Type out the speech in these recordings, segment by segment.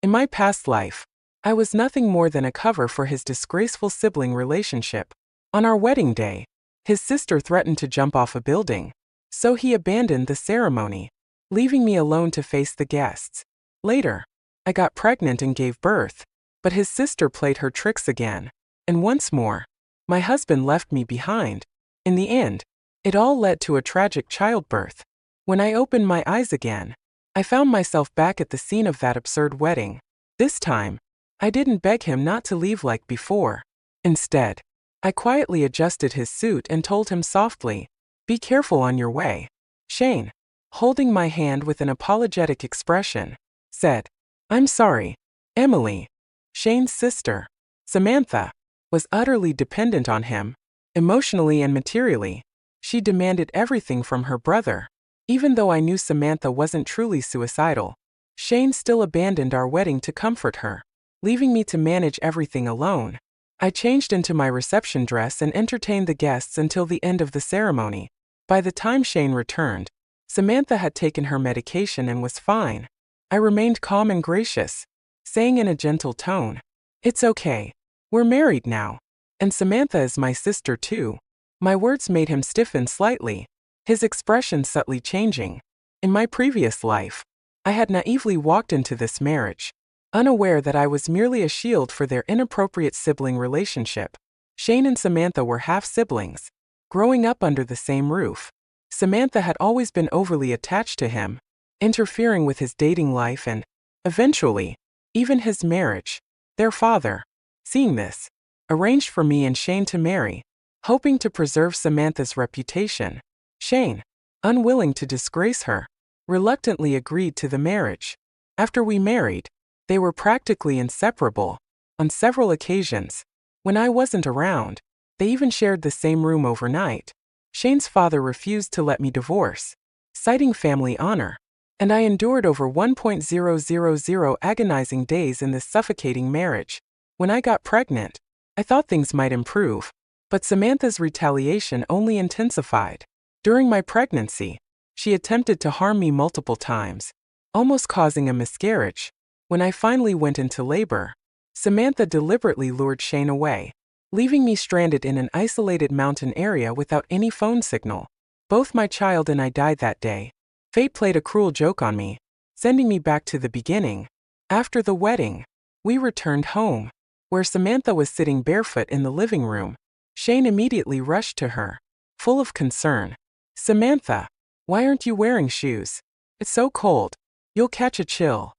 In my past life, I was nothing more than a cover for his disgraceful sibling relationship. On our wedding day, his sister threatened to jump off a building, so he abandoned the ceremony, leaving me alone to face the guests. Later, I got pregnant and gave birth, but his sister played her tricks again, and once more, my husband left me behind. In the end, it all led to a tragic childbirth. When I opened my eyes again, I found myself back at the scene of that absurd wedding. This time, I didn't beg him not to leave like before. Instead, I quietly adjusted his suit and told him softly, "Be careful on your way." Shane, holding my hand with an apologetic expression, said, "I'm sorry, Emily." Shane's sister, Samantha, was utterly dependent on him, emotionally and materially. She demanded everything from her brother. Even though I knew Samantha wasn't truly suicidal, Shane still abandoned our wedding to comfort her, leaving me to manage everything alone. I changed into my reception dress and entertained the guests until the end of the ceremony. By the time Shane returned, Samantha had taken her medication and was fine. I remained calm and gracious, saying in a gentle tone, "It's okay. We're married now. And Samantha is my sister too." My words made him stiffen slightly, his expression subtly changing. In my previous life, I had naively walked into this marriage, unaware that I was merely a shield for their inappropriate sibling relationship. Shane and Samantha were half-siblings, growing up under the same roof. Samantha had always been overly attached to him, interfering with his dating life and, eventually, even his marriage. Their father, seeing this, arranged for me and Shane to marry, hoping to preserve Samantha's reputation. Shane, unwilling to disgrace her, reluctantly agreed to the marriage. After we married, they were practically inseparable. On several occasions, when I wasn't around, they even shared the same room overnight. Shane's father refused to let me divorce, citing family honor, and I endured over 1,000 agonizing days in this suffocating marriage. When I got pregnant, I thought things might improve, but Samantha's retaliation only intensified. During my pregnancy, she attempted to harm me multiple times, almost causing a miscarriage. When I finally went into labor, Samantha deliberately lured Shane away, leaving me stranded in an isolated mountain area without any phone signal. Both my child and I died that day. Fate played a cruel joke on me, sending me back to the beginning. After the wedding, we returned home, where Samantha was sitting barefoot in the living room. Shane immediately rushed to her, full of concern. "Samantha, why aren't you wearing shoes? It's so cold. You'll catch a chill,"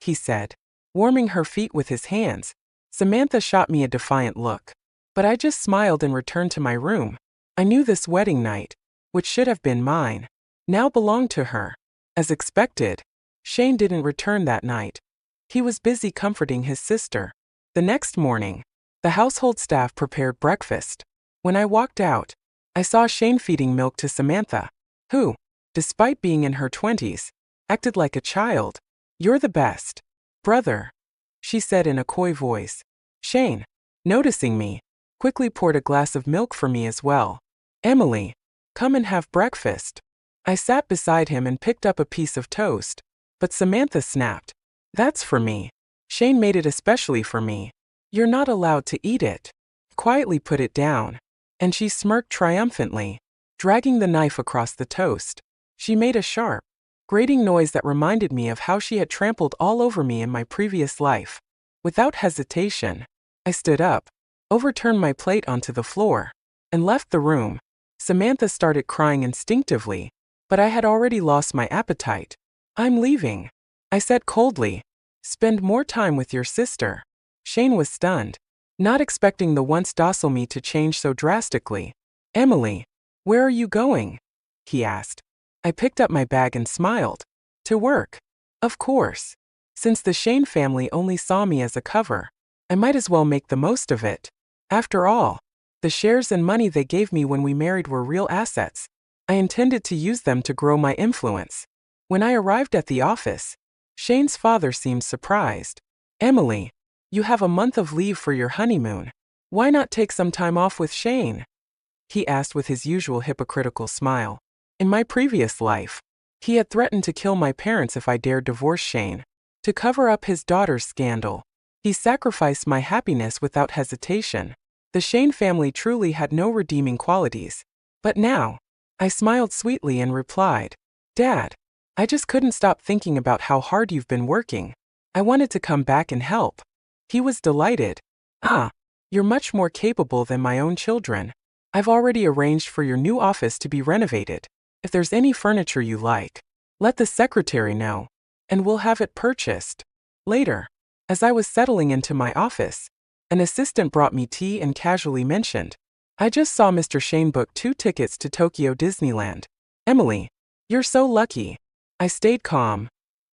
he said, warming her feet with his hands. Samantha shot me a defiant look, but I just smiled and returned to my room. I knew this wedding night, which should have been mine, now belonged to her. As expected, Shane didn't return that night. He was busy comforting his sister. The next morning, the household staff prepared breakfast. When I walked out, I saw Shane feeding milk to Samantha, who, despite being in her 20s, acted like a child. "You're the best, brother," she said in a coy voice. Shane, noticing me, quickly poured a glass of milk for me as well. "Emily, come and have breakfast." I sat beside him and picked up a piece of toast, but Samantha snapped, "That's for me. Shane made it especially for me. You're not allowed to eat it." Quietly put it down, and she smirked triumphantly, dragging the knife across the toast. She made a sharp, grating noise that reminded me of how she had trampled all over me in my previous life. Without hesitation, I stood up, overturned my plate onto the floor, and left the room. Samantha started crying instinctively, but I had already lost my appetite. "I'm leaving," I said coldly. "Spend more time with your sister." Shane was stunned, not expecting the once docile me to change so drastically. "Emily, where are you going?" he asked. I picked up my bag and smiled. "To work. Of course. Since the Shane family only saw me as a cover, I might as well make the most of it. After all, the shares and money they gave me when we married were real assets. I intended to use them to grow my influence." When I arrived at the office, Shane's father seemed surprised. "Emily, you have a month of leave for your honeymoon. Why not take some time off with Shane?" he asked with his usual hypocritical smile. In my previous life, he had threatened to kill my parents if I dared divorce Shane. To cover up his daughter's scandal, he sacrificed my happiness without hesitation. The Shane family truly had no redeeming qualities. But now, I smiled sweetly and replied, "Dad, I just couldn't stop thinking about how hard you've been working. I wanted to come back and help." He was delighted. "Ah, you're much more capable than my own children. I've already arranged for your new office to be renovated. If there's any furniture you like, let the secretary know, and we'll have it purchased." Later, as I was settling into my office, an assistant brought me tea and casually mentioned, "I just saw Mr. Shane book 2 tickets to Tokyo Disneyland. Emily, you're so lucky." I stayed calm.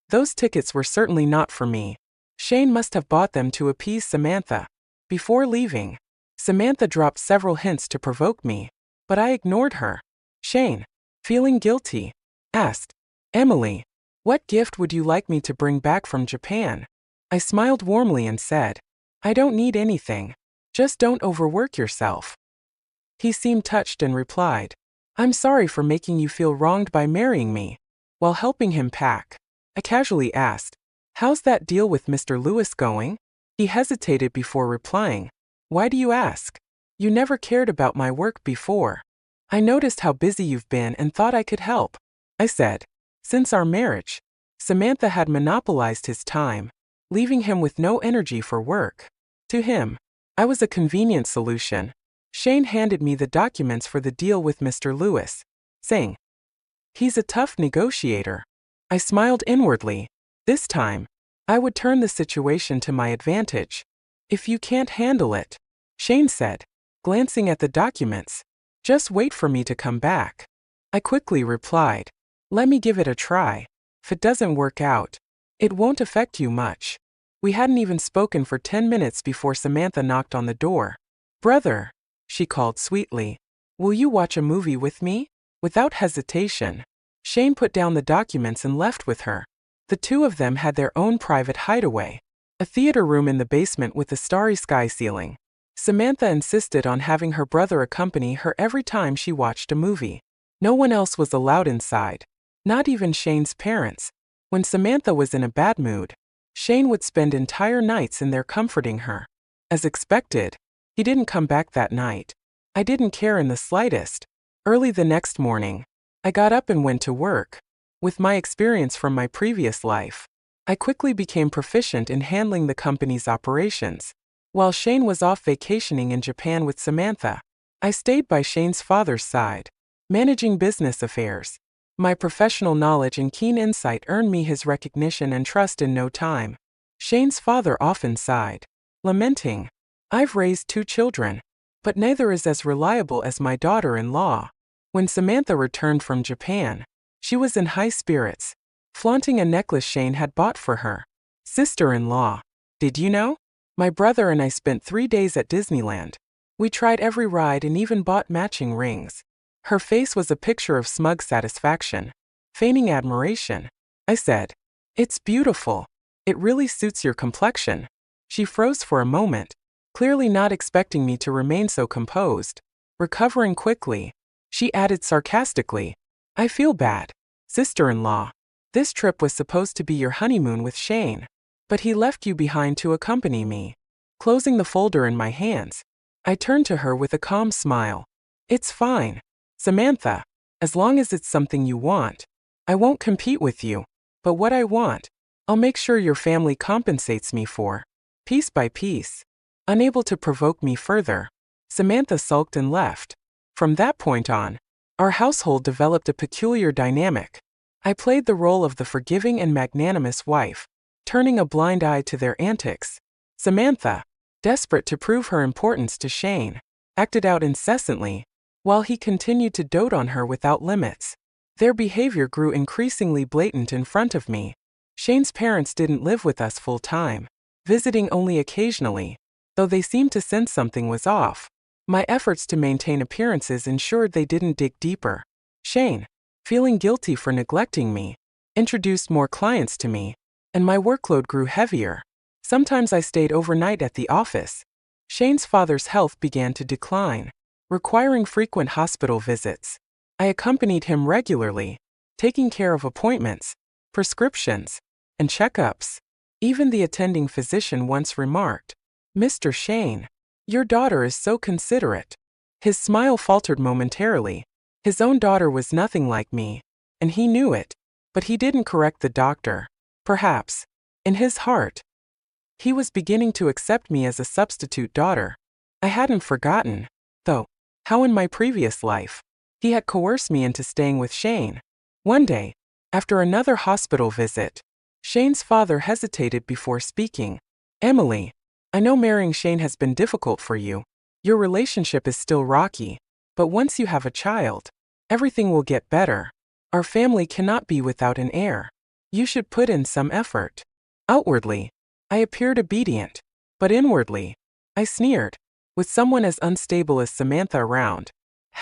Those tickets were certainly not for me. Shane must have bought them to appease Samantha. Before leaving, Samantha dropped several hints to provoke me, but I ignored her. Shane, feeling guilty, asked, "Emily, what gift would you like me to bring back from Japan?" I smiled warmly and said, "I don't need anything. Just don't overwork yourself." He seemed touched and replied, "I'm sorry for making you feel wronged by marrying me." While helping him pack, I casually asked, "How's that deal with Mr. Lewis going?" He hesitated before replying, "Why do you ask? You never cared about my work before. I noticed how busy you've been and thought I could help." I said, since our marriage, Samantha had monopolized his time, leaving him with no energy for work. To him, I was a convenient solution. Shane handed me the documents for the deal with Mr. Lewis, saying, "He's a tough negotiator." I smiled inwardly. This time, I would turn the situation to my advantage. "If you can't handle it," Shane said, glancing at the documents, "just wait for me to come back." I quickly replied, "Let me give it a try. If it doesn't work out, it won't affect you much." We hadn't even spoken for 10 minutes before Samantha knocked on the door. "Brother," she called sweetly, "will you watch a movie with me?" Without hesitation, Shane put down the documents and left with her. The two of them had their own private hideaway, a theater room in the basement with a starry sky ceiling. Samantha insisted on having her brother accompany her every time she watched a movie. No one else was allowed inside, not even Shane's parents. When Samantha was in a bad mood, Shane would spend entire nights in there comforting her. As expected, he didn't come back that night. I didn't care in the slightest. Early the next morning, I got up and went to work. With my experience from my previous life, I quickly became proficient in handling the company's operations. While Shane was off vacationing in Japan with Samantha, I stayed by Shane's father's side, managing business affairs. My professional knowledge and keen insight earned me his recognition and trust in no time. Shane's father often sighed, lamenting, "I've raised 2 children, but neither is as reliable as my daughter-in-law." When Samantha returned from Japan, she was in high spirits, flaunting a necklace Shane had bought for her. "Sister-in-law, did you know? My brother and I spent 3 days at Disneyland. We tried every ride and even bought matching rings." Her face was a picture of smug satisfaction, feigning admiration. I said, "It's beautiful. It really suits your complexion." She froze for a moment, clearly not expecting me to remain so composed. Recovering quickly, she added sarcastically, "I feel bad, sister-in-law. This trip was supposed to be your honeymoon with Shane, but he left you behind to accompany me." Closing the folder in my hands, I turned to her with a calm smile. "It's fine, Samantha, as long as it's something you want. I won't compete with you, but what I want, I'll make sure your family compensates me for." Piece by piece, unable to provoke me further, Samantha sulked and left. From that point on, our household developed a peculiar dynamic. I played the role of the forgiving and magnanimous wife, turning a blind eye to their antics. Samantha, desperate to prove her importance to Shane, acted out incessantly, while he continued to dote on her without limits. Their behavior grew increasingly blatant in front of me. Shane's parents didn't live with us full-time, visiting only occasionally, though they seemed to sense something was off. My efforts to maintain appearances ensured they didn't dig deeper. Shane, feeling guilty for neglecting me, introduced more clients to me, and my workload grew heavier. Sometimes I stayed overnight at the office. Shane's father's health began to decline, requiring frequent hospital visits. I accompanied him regularly, taking care of appointments, prescriptions, and checkups. Even the attending physician once remarked, "Mr. Shane, your daughter is so considerate." His smile faltered momentarily. His own daughter was nothing like me, and he knew it, but he didn't correct the doctor. Perhaps, in his heart, he was beginning to accept me as a substitute daughter. I hadn't forgotten, though, how in my previous life, he had coerced me into staying with Shane. One day, after another hospital visit, Shane's father hesitated before speaking. "Emily, I know marrying Shane has been difficult for you. Your relationship is still rocky, but once you have a child, everything will get better. Our family cannot be without an heir. You should put in some effort." Outwardly, I appeared obedient, but inwardly, I sneered. With someone as unstable as Samantha around,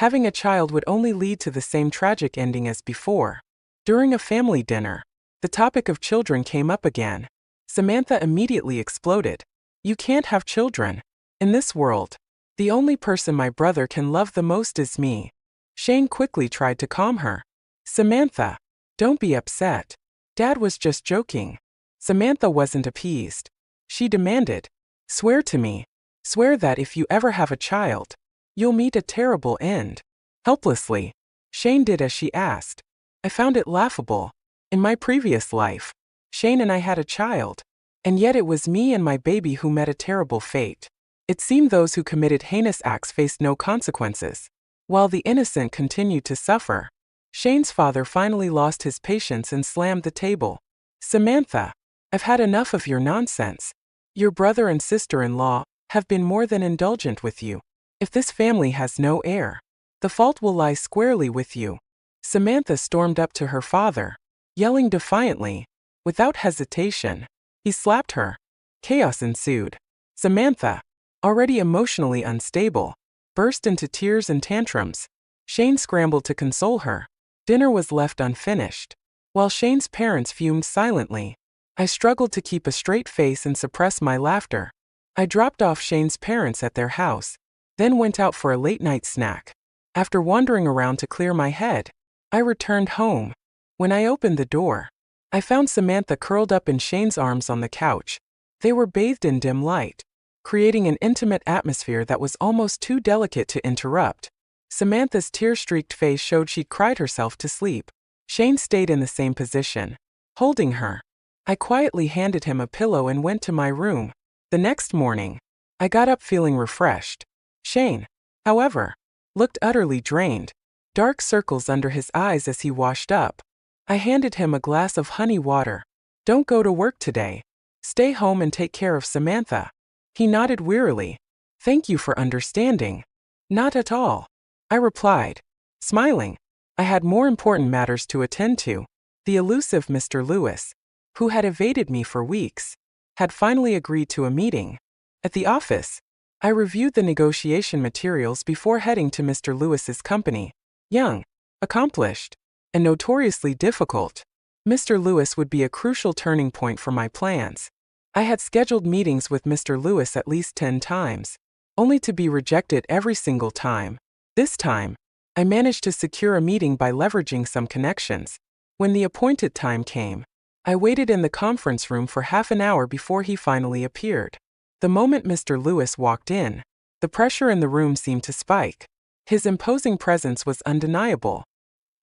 having a child would only lead to the same tragic ending as before. During a family dinner, the topic of children came up again. Samantha immediately exploded. "You can't have children. In this world, the only person my brother can love the most is me." Shane quickly tried to calm her. "Samantha, don't be upset. Dad was just joking." Samantha wasn't appeased. She demanded, "Swear to me. Swear that if you ever have a child, you'll meet a terrible end." Helplessly, Shane did as she asked. I found it laughable. In my previous life, Shane and I had a child, and yet it was me and my baby who met a terrible fate. It seemed those who committed heinous acts faced no consequences, while the innocent continued to suffer. Shane's father finally lost his patience and slammed the table. "Samantha, I've had enough of your nonsense. Your brother and sister-in-law have been more than indulgent with you. If this family has no heir, the fault will lie squarely with you." Samantha stormed up to her father, yelling defiantly. Without hesitation, he slapped her. Chaos ensued. Samantha, already emotionally unstable, burst into tears and tantrums. Shane scrambled to console her. Dinner was left unfinished. While Shane's parents fumed silently, I struggled to keep a straight face and suppress my laughter. I dropped off Shane's parents at their house, then went out for a late-night snack. After wandering around to clear my head, I returned home. When I opened the door, I found Samantha curled up in Shane's arms on the couch. They were bathed in dim light, creating an intimate atmosphere that was almost too delicate to interrupt. Samantha's tear-streaked face showed she'd cried herself to sleep. Shane stayed in the same position, holding her. I quietly handed him a pillow and went to my room. The next morning, I got up feeling refreshed. Shane, however, looked utterly drained, dark circles under his eyes as he washed up. I handed him a glass of honey water. "Don't go to work today. Stay home and take care of Samantha." He nodded wearily. "Thank you for understanding." "Not at all," I replied, smiling. I had more important matters to attend to. The elusive Mr. Lewis, who had evaded me for weeks, had finally agreed to a meeting. At the office, I reviewed the negotiation materials before heading to Mr. Lewis's company. Young, accomplished, and notoriously difficult, Mr. Lewis would be a crucial turning point for my plans. I had scheduled meetings with Mr. Lewis at least 10 times, only to be rejected every single time. This time, I managed to secure a meeting by leveraging some connections. When the appointed time came, I waited in the conference room for half an hour before he finally appeared. The moment Mr. Lewis walked in, the pressure in the room seemed to spike. His imposing presence was undeniable.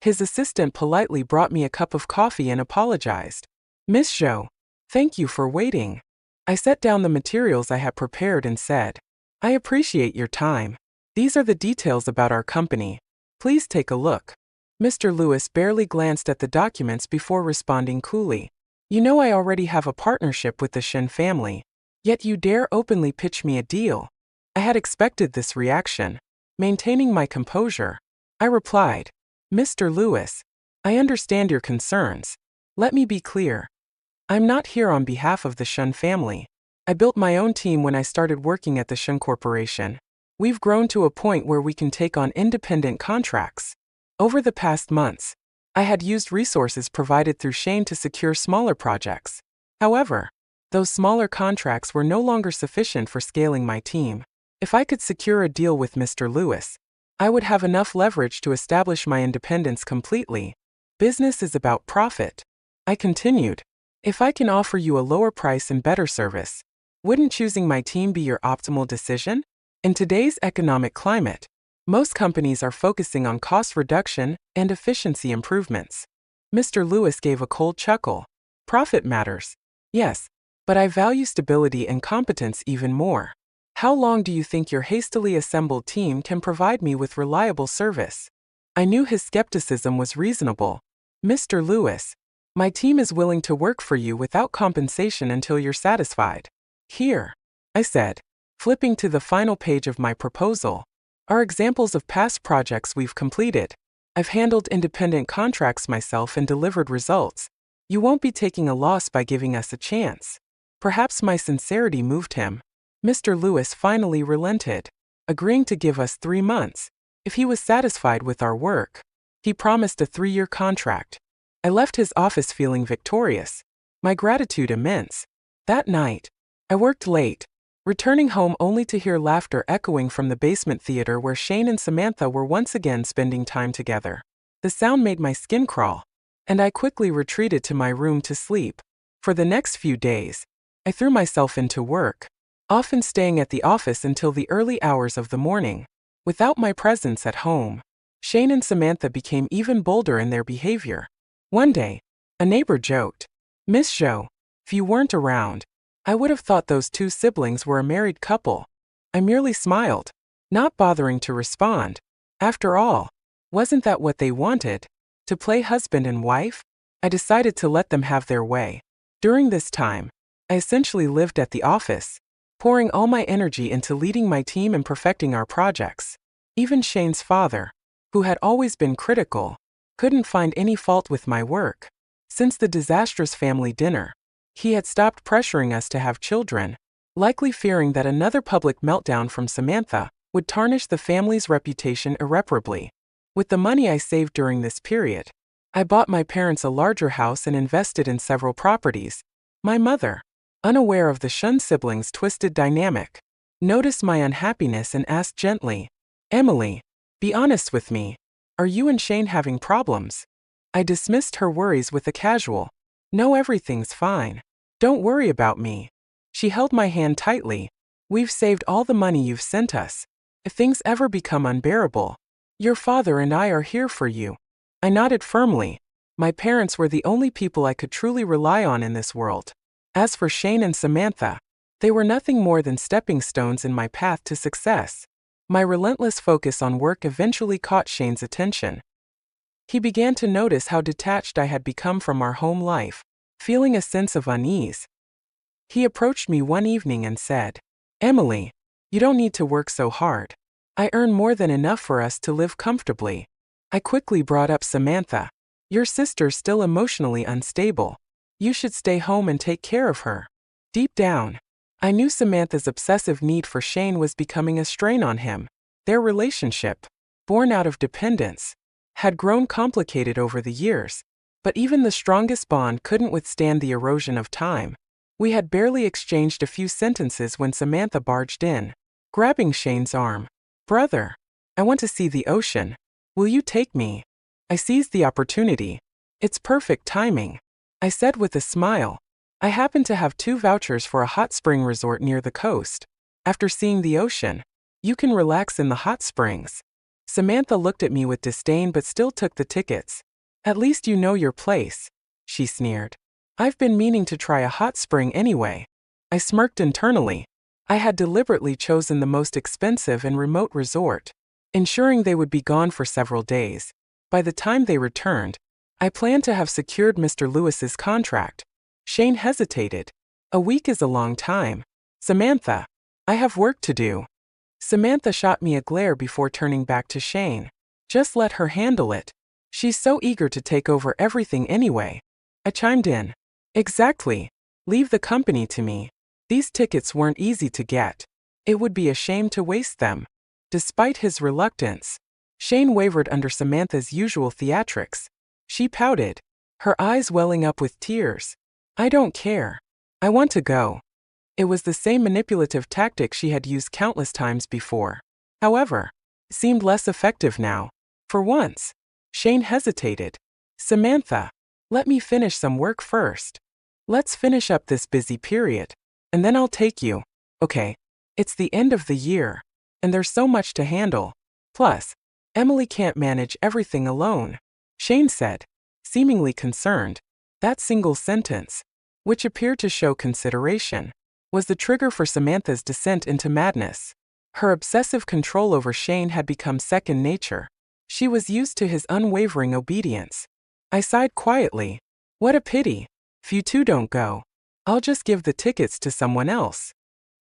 His assistant politely brought me a cup of coffee and apologized. "Miss Zhou, thank you for waiting." I set down the materials I had prepared and said, "I appreciate your time. These are the details about our company. Please take a look." Mr. Lewis barely glanced at the documents before responding coolly. "You know I already have a partnership with the Shen family, yet you dare openly pitch me a deal." I had expected this reaction. Maintaining my composure, I replied, "Mr. Lewis, I understand your concerns. Let me be clear. I'm not here on behalf of the Shen family. I built my own team when I started working at the Shen Corporation. We've grown to a point where we can take on independent contracts. Over the past months, I had used resources provided through Shane to secure smaller projects. However, those smaller contracts were no longer sufficient for scaling my team. If I could secure a deal with Mr. Lewis, I would have enough leverage to establish my independence completely. Business is about profit," I continued. If I can offer you a lower price and better service, wouldn't choosing my team be your optimal decision? In today's economic climate, most companies are focusing on cost reduction and efficiency improvements. Mr. Lewis gave a cold chuckle. Profit matters. Yes, but I value stability and competence even more. How long do you think your hastily assembled team can provide me with reliable service? I knew his skepticism was reasonable. Mr. Lewis, my team is willing to work for you without compensation until you're satisfied. Here, I said, flipping to the final page of my proposal, are examples of past projects we've completed. I've handled independent contracts myself and delivered results. You won't be taking a loss by giving us a chance. Perhaps my sincerity moved him. Mr. Lewis finally relented, agreeing to give us 3 months. If he was satisfied with our work, he promised a 3-year contract. I left his office feeling victorious, my gratitude immense. That night, I worked late, returning home only to hear laughter echoing from the basement theater where Shane and Samantha were once again spending time together. The sound made my skin crawl, and I quickly retreated to my room to sleep. For the next few days, I threw myself into work, often staying at the office until the early hours of the morning. Without my presence at home, Shane and Samantha became even bolder in their behavior. One day, a neighbor joked, "Miss Jo, if you weren't around, I would have thought those two siblings were a married couple." I merely smiled, not bothering to respond. After all, wasn't that what they wanted? To play husband and wife? I decided to let them have their way. During this time, I essentially lived at the office, pouring all my energy into leading my team and perfecting our projects. Even Shane's father, who had always been critical, couldn't find any fault with my work. Since the disastrous family dinner, he had stopped pressuring us to have children, likely fearing that another public meltdown from Samantha would tarnish the family's reputation irreparably. With the money I saved during this period, I bought my parents a larger house and invested in several properties. My mother, unaware of the Shun siblings' twisted dynamic, noticed my unhappiness and asked gently, "Emily, be honest with me. Are you and Shane having problems?" I dismissed her worries with a casual, "No, everything's fine. Don't worry about me." She held my hand tightly. "We've saved all the money you've sent us. If things ever become unbearable, your father and I are here for you." I nodded firmly. My parents were the only people I could truly rely on in this world. As for Shane and Samantha, they were nothing more than stepping stones in my path to success. My relentless focus on work eventually caught Shane's attention. He began to notice how detached I had become from our home life, feeling a sense of unease. He approached me one evening and said, "Emily, you don't need to work so hard. I earn more than enough for us to live comfortably." I quickly brought up Samantha. "Your sister's still emotionally unstable. You should stay home and take care of her." Deep down, I knew Samantha's obsessive need for Shane was becoming a strain on him. Their relationship, born out of dependence, had grown complicated over the years, but even the strongest bond couldn't withstand the erosion of time. We had barely exchanged a few sentences when Samantha barged in, grabbing Shane's arm. "Brother, I want to see the ocean. Will you take me?" I seized the opportunity. "It's perfect timing," I said with a smile. I happen to have 2 vouchers for a hot spring resort near the coast. After seeing the ocean, you can relax in the hot springs. Samantha looked at me with disdain but still took the tickets. "At least you know your place," she sneered. "I've been meaning to try a hot spring anyway." I smirked internally. I had deliberately chosen the most expensive and remote resort, ensuring they would be gone for several days. By the time they returned, I planned to have secured Mr. Lewis's contract. Shane hesitated. "A week is a long time. Samantha, I have work to do." Samantha shot me a glare before turning back to Shane. "Just let her handle it. She's so eager to take over everything anyway." I chimed in. "Exactly. Leave the company to me. These tickets weren't easy to get. It would be a shame to waste them." Despite his reluctance, Shane wavered under Samantha's usual theatrics. She pouted, her eyes welling up with tears. "I don't care. I want to go." It was the same manipulative tactic she had used countless times before. However, it seemed less effective now. For once, Shane hesitated. "Samantha, let me finish some work first." Let's finish up this busy period, and then I'll take you. Okay. It's the end of the year, and there's so much to handle. Plus, Emily can't manage everything alone, Shane said, seemingly concerned. That single sentence, which appeared to show consideration, was the trigger for Samantha's descent into madness. Her obsessive control over Shane had become second nature. She was used to his unwavering obedience. I sighed quietly. What a pity. If you two don't go, I'll just give the tickets to someone else.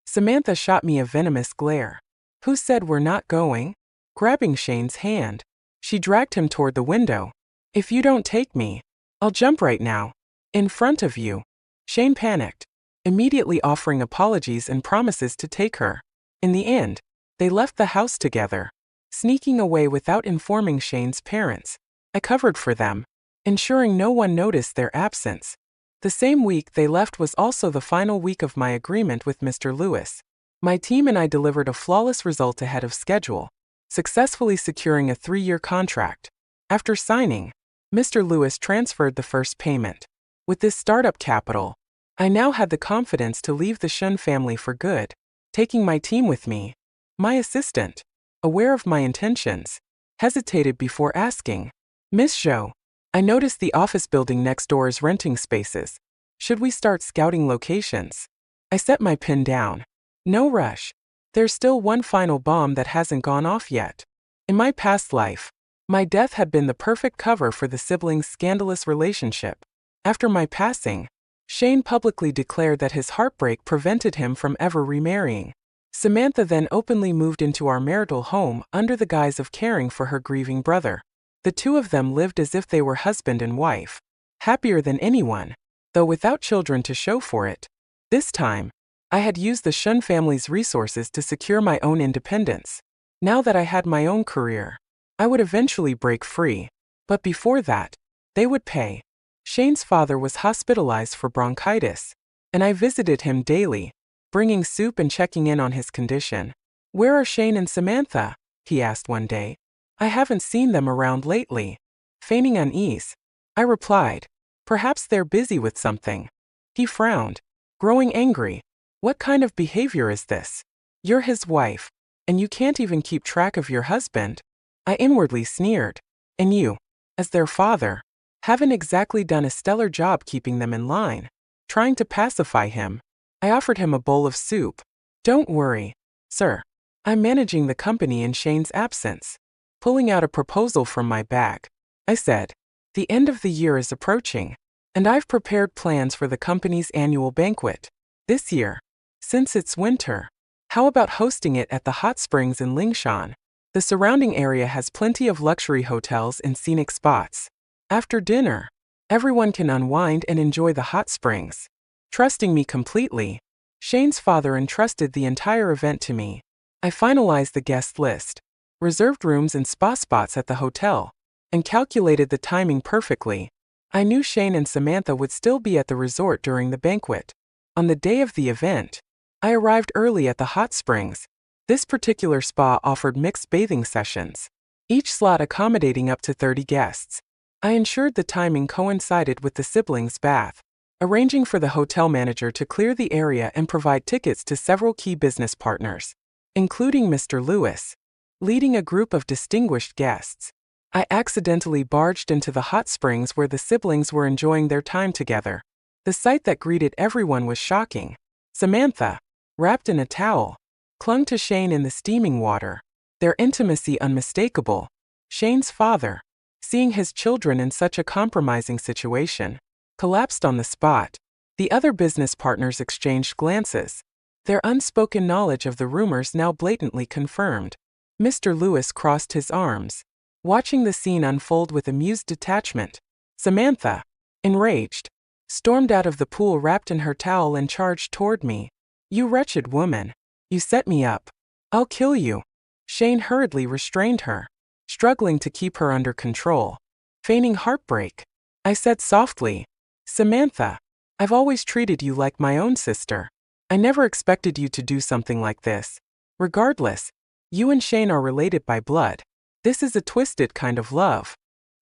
Samantha shot me a venomous glare. Who said we're not going? Grabbing Shane's hand, she dragged him toward the window. If you don't take me, I'll jump right now. In front of you. Shane panicked, immediately offering apologies and promises to take her. In the end, they left the house together, sneaking away without informing Shane's parents. I covered for them, ensuring no one noticed their absence. The same week they left was also the final week of my agreement with Mr. Lewis. My team and I delivered a flawless result ahead of schedule, successfully securing a 3-year contract. After signing, Mr. Lewis transferred the first payment. With this startup capital, I now had the confidence to leave the Shun family for good, taking my team with me. My assistant, aware of my intentions, hesitated before asking, Miss Zhou, I noticed the office building next door is renting spaces. Should we start scouting locations? I set my pen down. No rush. There's still one final bomb that hasn't gone off yet. In my past life, my death had been the perfect cover for the siblings' scandalous relationship. After my passing, Shane publicly declared that his heartbreak prevented him from ever remarrying. Samantha then openly moved into our marital home under the guise of caring for her grieving brother. The two of them lived as if they were husband and wife, happier than anyone, though without children to show for it. This time, I had used the Shun family's resources to secure my own independence. Now that I had my own career, I would eventually break free, but before that, they would pay. Shane's father was hospitalized for bronchitis, and I visited him daily, bringing soup and checking in on his condition. Where are Shane and Samantha? He asked one day. I haven't seen them around lately. Feigning unease, I replied, perhaps they're busy with something. He frowned, growing angry. What kind of behavior is this? You're his wife, and you can't even keep track of your husband. I inwardly sneered. And you, as their father, haven't exactly done a stellar job keeping them in line. Trying to pacify him, I offered him a bowl of soup. Don't worry, sir. I'm managing the company in Shane's absence. Pulling out a proposal from my bag, I said, the end of the year is approaching, and I've prepared plans for the company's annual banquet. This year, since it's winter, how about hosting it at the hot springs in Lingshan? The surrounding area has plenty of luxury hotels and scenic spots. After dinner, everyone can unwind and enjoy the hot springs. Trusting me completely, Shane's father entrusted the entire event to me. I finalized the guest list, reserved rooms and spa spots at the hotel, and calculated the timing perfectly. I knew Shane and Samantha would still be at the resort during the banquet. On the day of the event, I arrived early at the hot springs. This particular spa offered mixed bathing sessions, each slot accommodating up to 30 guests. I ensured the timing coincided with the siblings' bath, arranging for the hotel manager to clear the area and provide tickets to several key business partners, including Mr. Lewis. Leading a group of distinguished guests, I accidentally barged into the hot springs where the siblings were enjoying their time together. The sight that greeted everyone was shocking. Samantha, wrapped in a towel, clung to Shane in the steaming water, their intimacy unmistakable. Shane's father, seeing his children in such a compromising situation, collapsed on the spot. The other business partners exchanged glances, their unspoken knowledge of the rumors now blatantly confirmed. Mr. Lewis crossed his arms, watching the scene unfold with amused detachment. Samantha, enraged, stormed out of the pool wrapped in her towel and charged toward me. You wretched woman. You set me up. I'll kill you. Shane hurriedly restrained her, struggling to keep her under control. Feigning heartbreak, I said softly, Samantha, I've always treated you like my own sister. I never expected you to do something like this. Regardless, you and Shane are related by blood. This is a twisted kind of love.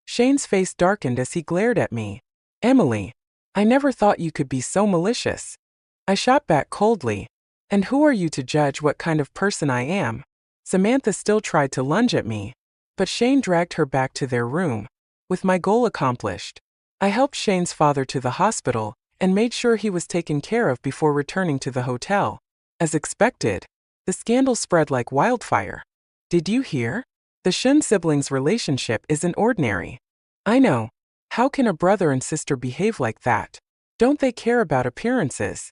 Shane's face darkened as he glared at me. Emily, I never thought you could be so malicious. I shot back coldly. And who are you to judge what kind of person I am? Samantha still tried to lunge at me, but Shane dragged her back to their room. With my goal accomplished, I helped Shane's father to the hospital and made sure he was taken care of before returning to the hotel. As expected, the scandal spread like wildfire. Did you hear? The Shun siblings' relationship isn't ordinary. I know. How can a brother and sister behave like that? Don't they care about appearances?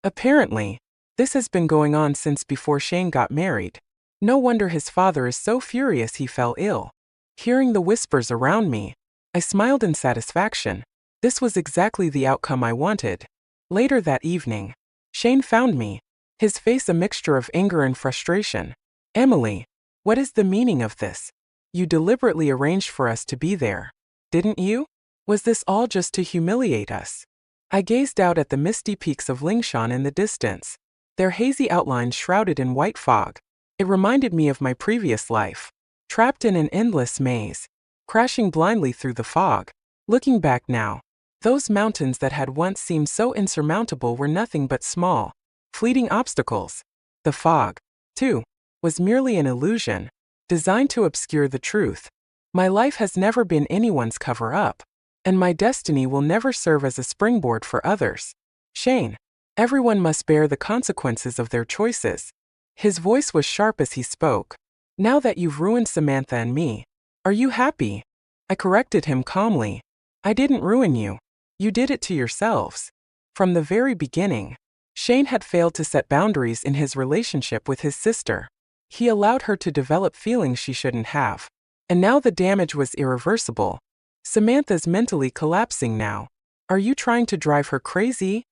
Apparently, this has been going on since before Shane got married. No wonder his father is so furious he fell ill. Hearing the whispers around me, I smiled in satisfaction. This was exactly the outcome I wanted. Later that evening, Shane found me, his face a mixture of anger and frustration. Emily, what is the meaning of this? You deliberately arranged for us to be there, didn't you? Was this all just to humiliate us? I gazed out at the misty peaks of Lingshan in the distance, their hazy outlines shrouded in white fog. It reminded me of my previous life, trapped in an endless maze, crashing blindly through the fog. Looking back now, those mountains that had once seemed so insurmountable were nothing but small, fleeting obstacles. The fog, too, was merely an illusion, designed to obscure the truth. My life has never been anyone's cover-up, and my destiny will never serve as a springboard for others. Shane, everyone must bear the consequences of their choices. His voice was sharp as he spoke. Now that you've ruined Samantha and me, are you happy? I corrected him calmly. I didn't ruin you. You did it to yourselves. From the very beginning, Shane had failed to set boundaries in his relationship with his sister. He allowed her to develop feelings she shouldn't have. And now the damage was irreversible. Samantha's mentally collapsing now. Are you trying to drive her crazy?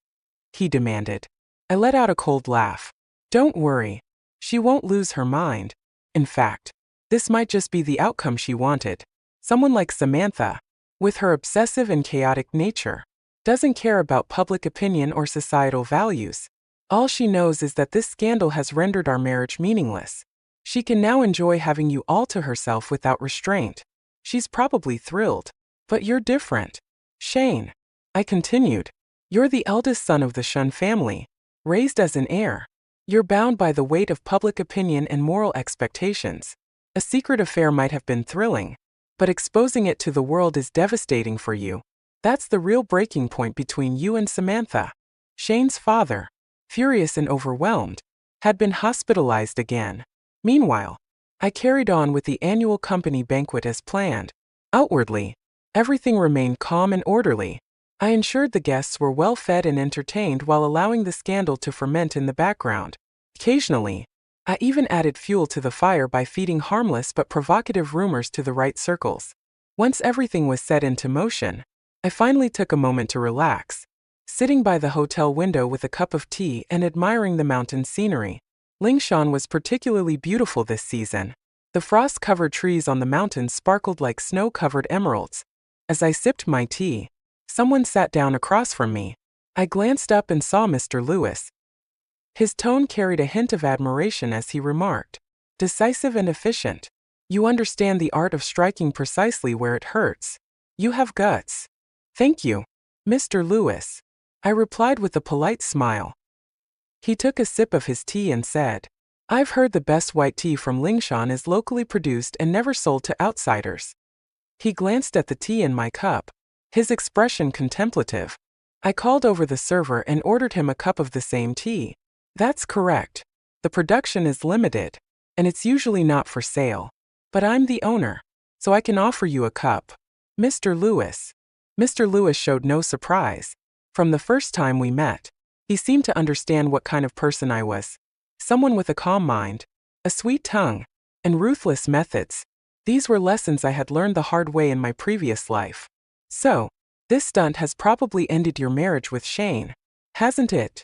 He demanded. I let out a cold laugh. Don't worry. She won't lose her mind. In fact, this might just be the outcome she wanted. Someone like Samantha, with her obsessive and chaotic nature, doesn't care about public opinion or societal values. All she knows is that this scandal has rendered our marriage meaningless. She can now enjoy having you all to herself without restraint. She's probably thrilled. But you're different. Shane, I continued. You're the eldest son of the Shun family, raised as an heir. You're bound by the weight of public opinion and moral expectations. A secret affair might have been thrilling, but exposing it to the world is devastating for you. That's the real breaking point between you and Samantha. Shane's father, furious and overwhelmed, had been hospitalized again. Meanwhile, I carried on with the annual company banquet as planned. Outwardly, everything remained calm and orderly. I ensured the guests were well fed and entertained while allowing the scandal to ferment in the background. Occasionally, I even added fuel to the fire by feeding harmless but provocative rumors to the right circles. Once everything was set into motion, I finally took a moment to relax, sitting by the hotel window with a cup of tea and admiring the mountain scenery. Lingshan was particularly beautiful this season. The frost-covered trees on the mountains sparkled like snow-covered emeralds. As I sipped my tea, someone sat down across from me. I glanced up and saw Mr. Lewis. His tone carried a hint of admiration as he remarked, "Decisive and efficient. You understand the art of striking precisely where it hurts. You have guts." "Thank you, Mr. Lewis," I replied with a polite smile. He took a sip of his tea and said, "I've heard the best white tea from Lingshan is locally produced and never sold to outsiders." He glanced at the tea in my cup, his expression contemplative. I called over the server and ordered him a cup of the same tea. "That's correct. The production is limited, and it's usually not for sale. But I'm the owner, so I can offer you a cup, Mr. Lewis." Mr. Lewis showed no surprise. From the first time we met, he seemed to understand what kind of person I was. Someone with a calm mind, a sweet tongue, and ruthless methods. These were lessons I had learned the hard way in my previous life. "So, this stunt has probably ended your marriage with Shane, hasn't it?"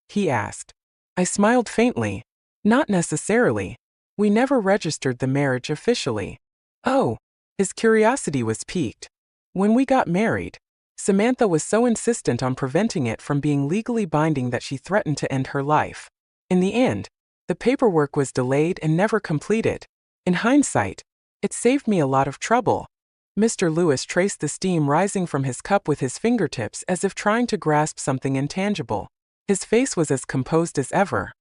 he asked. I smiled faintly. "Not necessarily. We never registered the marriage officially." Oh, his curiosity was piqued. When we got married, Samantha was so insistent on preventing it from being legally binding that she threatened to end her life. In the end, the paperwork was delayed and never completed. In hindsight, it saved me a lot of trouble. Mr. Lewis traced the steam rising from his cup with his fingertips as if trying to grasp something intangible. His face was as composed as ever,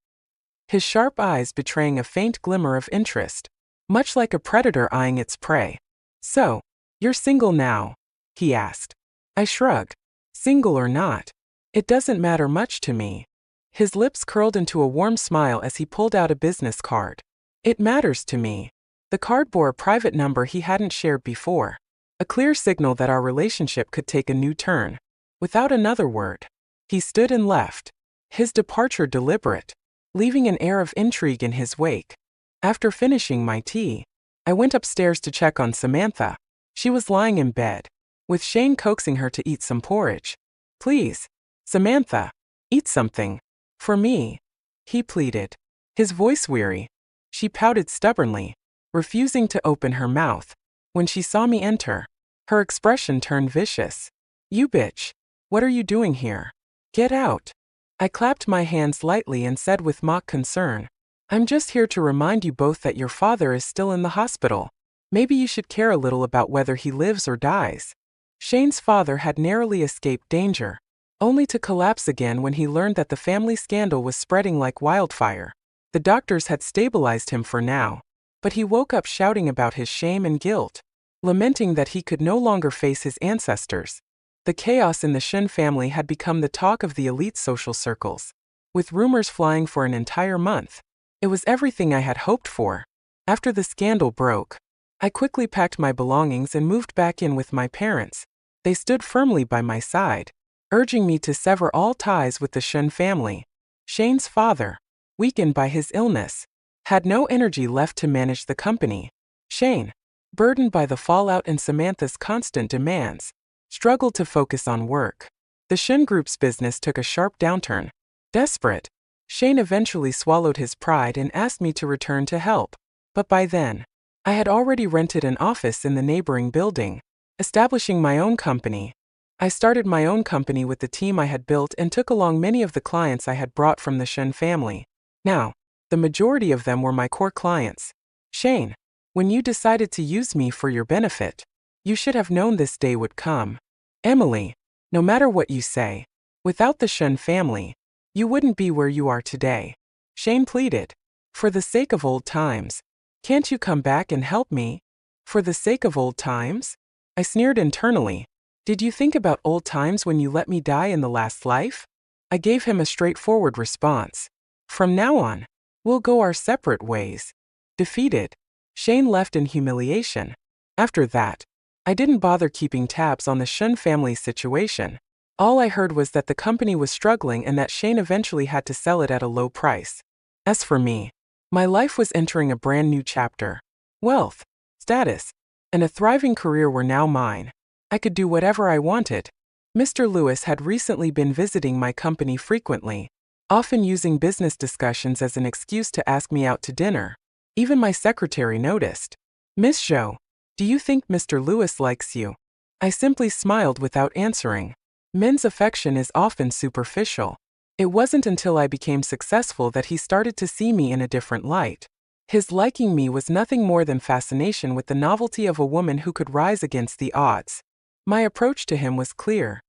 his sharp eyes betraying a faint glimmer of interest, much like a predator eyeing its prey. "So, you're single now?" he asked. I shrugged. "Single or not, it doesn't matter much to me." His lips curled into a warm smile as he pulled out a business card. "It matters to me." The card bore a private number he hadn't shared before, a clear signal that our relationship could take a new turn. Without another word, he stood and left, his departure deliberate, leaving an air of intrigue in his wake. After finishing my tea, I went upstairs to check on Samantha. She was lying in bed, with Shane coaxing her to eat some porridge. "Please, Samantha, eat something. For me," he pleaded, his voice weary. She pouted stubbornly, refusing to open her mouth. When she saw me enter, her expression turned vicious. "You bitch, what are you doing here? Get out." I clapped my hands lightly and said with mock concern, "I'm just here to remind you both that your father is still in the hospital. Maybe you should care a little about whether he lives or dies." Shane's father had narrowly escaped danger, only to collapse again when he learned that the family scandal was spreading like wildfire. The doctors had stabilized him for now, but he woke up shouting about his shame and guilt, lamenting that he could no longer face his ancestors. The chaos in the Shun family had become the talk of the elite social circles, with rumors flying for an entire month. It was everything I had hoped for. After the scandal broke, I quickly packed my belongings and moved back in with my parents. They stood firmly by my side, urging me to sever all ties with the Shun family. Shane's father, weakened by his illness, had no energy left to manage the company. Shane, burdened by the fallout and Samantha's constant demands, struggled to focus on work. The Shun Group's business took a sharp downturn. Desperate, Shane eventually swallowed his pride and asked me to return to help. But by then, I had already rented an office in the neighboring building, establishing my own company. I started my own company with the team I had built and took along many of the clients I had brought from the Shun family. Now, the majority of them were my core clients. "Shane, when you decided to use me for your benefit, you should have known this day would come. Emily, no matter what you say, without the Shun family, you wouldn't be where you are today." Shane pleaded. "For the sake of old times, can't you come back and help me?" "For the sake of old times?" I sneered internally. "Did you think about old times when you let me die in the last life?" I gave him a straightforward response. "From now on, we'll go our separate ways." Defeated, Shane left in humiliation. After that, I didn't bother keeping tabs on the Shun family's situation. All I heard was that the company was struggling and that Shane eventually had to sell it at a low price. As for me, my life was entering a brand new chapter. Wealth, status, and a thriving career were now mine. I could do whatever I wanted. Mr. Lewis had recently been visiting my company frequently, often using business discussions as an excuse to ask me out to dinner. Even my secretary noticed. "Miss Zhou, do you think Mr. Lewis likes you?" I simply smiled without answering. Men's affection is often superficial. It wasn't until I became successful that he started to see me in a different light. His liking me was nothing more than fascination with the novelty of a woman who could rise against the odds. My approach to him was clear.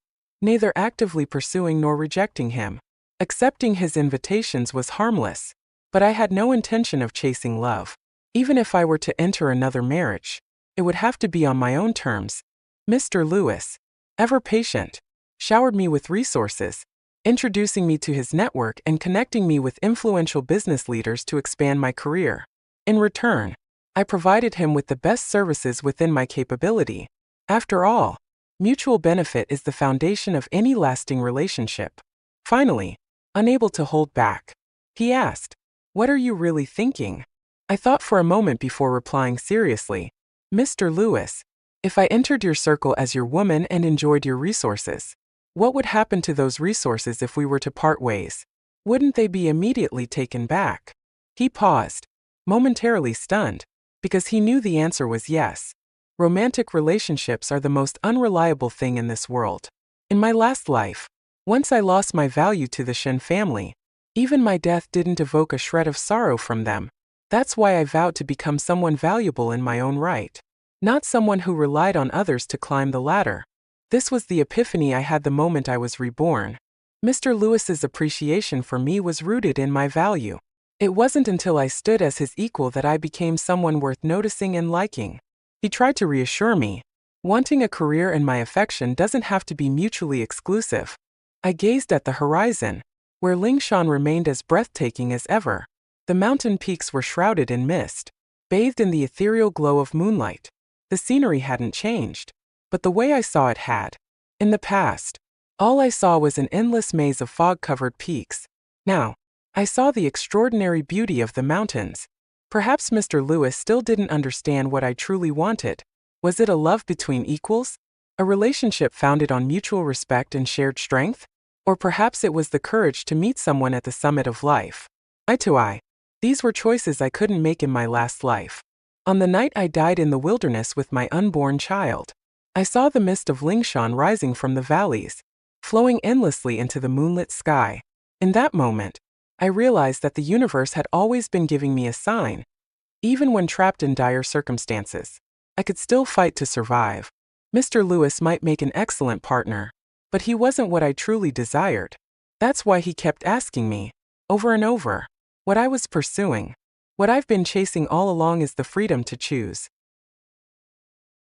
Neither actively pursuing nor rejecting him. Accepting his invitations was harmless, but I had no intention of chasing love. Even if I were to enter another marriage, it would have to be on my own terms. Mr. Lewis, ever patient, showered me with resources, introducing me to his network and connecting me with influential business leaders to expand my career. In return, I provided him with the best services within my capability. After all, mutual benefit is the foundation of any lasting relationship. Finally, unable to hold back, he asked, "What are you really thinking?" I thought for a moment before replying seriously. "Mr. Lewis, if I entered your circle as your woman and enjoyed your resources, what would happen to those resources if we were to part ways? Wouldn't they be immediately taken back?" He paused, momentarily stunned, because he knew the answer was yes. Romantic relationships are the most unreliable thing in this world. In my last life, once I lost my value to the Shen family, even my death didn't evoke a shred of sorrow from them. That's why I vowed to become someone valuable in my own right. not someone who relied on others to climb the ladder. This was the epiphany I had the moment I was reborn. Mr. Lewis's appreciation for me was rooted in my value. It wasn't until I stood as his equal that I became someone worth noticing and liking. He tried to reassure me. Wanting a career and my affection doesn't have to be mutually exclusive. I gazed at the horizon, where Lingshan remained as breathtaking as ever. The mountain peaks were shrouded in mist, bathed in the ethereal glow of moonlight. The scenery hadn't changed, but the way I saw it had. In the past, all I saw was an endless maze of fog-covered peaks. Now, I saw the extraordinary beauty of the mountains. Perhaps Mr. Lewis still didn't understand what I truly wanted. Was it a love between equals? A relationship founded on mutual respect and shared strength? Or perhaps it was the courage to meet someone at the summit of life. Eye to eye. These were choices I couldn't make in my last life. On the night I died in the wilderness with my unborn child, I saw the mist of Lingshan rising from the valleys, flowing endlessly into the moonlit sky. In that moment, I realized that the universe had always been giving me a sign. Even when trapped in dire circumstances, I could still fight to survive. Mr. Lewis might make an excellent partner, but he wasn't what I truly desired. That's why he kept asking me, over and over, what I was pursuing. What I've been chasing all along is the freedom to choose.